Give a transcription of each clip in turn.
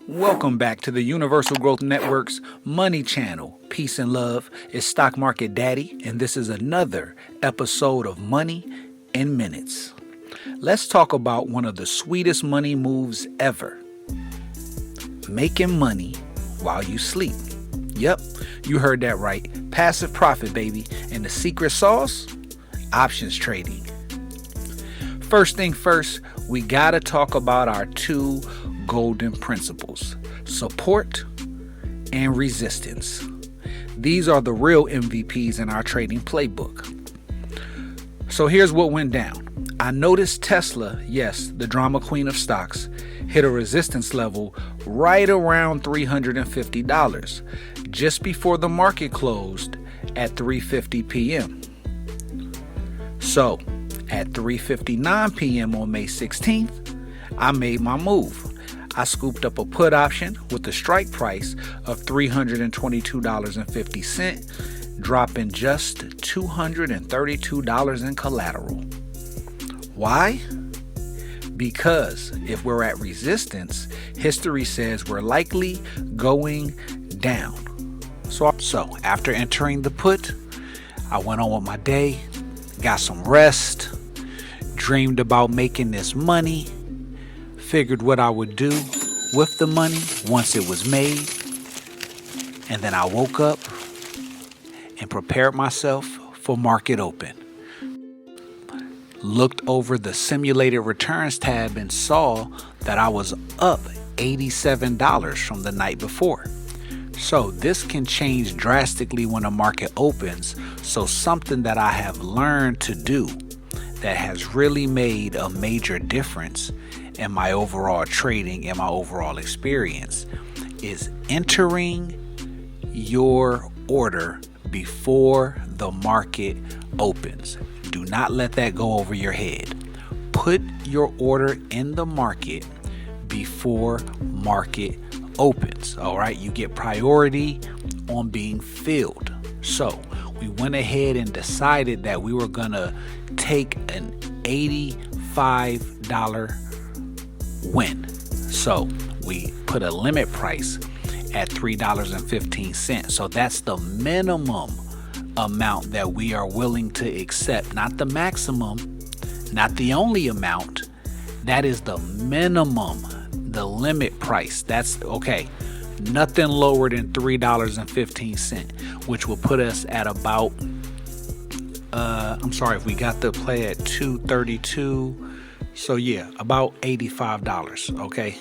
Welcome back to the Universal Growth Network's Money Channel. Peace and love. It's Stock Market Daddy, and this is another episode of Money in Minutes. Let's talk about one of the sweetest money moves ever. Making money while you sleep. Yep, you heard that right. Passive profit, baby. And the secret sauce? Options trading. First thing first, we gotta talk about our two golden principles: support and resistance. These are the real MVPs in our trading playbook. So here's what went down. I noticed Tesla, yes, the drama queen of stocks, hit a resistance level right around $350 just before the market closed at 3:50 p.m. So at 3:59 p.m. on May 16th, I made my move. I scooped up a put option with a strike price of $322.50, dropping just $232 in collateral. Why? Because if we're at resistance, history says we're likely going down. So after entering the put, I went on with my day, got some rest, dreamed about making this money, figured what I would do with the money once it was made, and then I woke up and prepared myself for market open. Looked over the simulated returns tab and saw that I was up $87 from the night before. So this can change drastically when the market opens. So something that I have learned to do that has really made a major difference in my overall trading and my overall experience is entering your order before the market opens. Do not let that go over your head. Put your order in the market before market opens. All right, you get priority on being filled. So we went ahead and decided that we were gonna take an $85 win. So we put a limit price at $3.15. So that's the minimum amount that we are willing to accept, not the maximum, not the only amount. That is the minimum, the limit price. That's okay. Nothing lower than $3.15, which will put us at about if we got the play at 232, so yeah, about $85. Okay,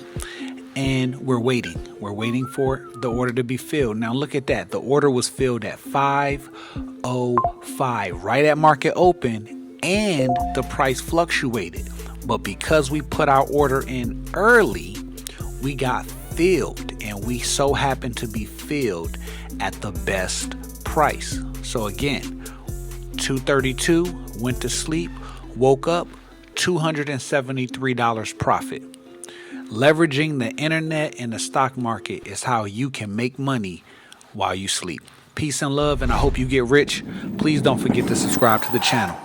and we're waiting for the order to be filled. Now look at that, the order was filled at 5:05, right at market open, and the price fluctuated, but because we put our order in early, we got filled, and we so happened to be filled at the best price. So again, 232, went to sleep, woke up, $273 profit. Leveraging the internet and the stock market is how you can make money while you sleep. Peace and love, and I hope you get rich. Please don't forget to subscribe to the channel.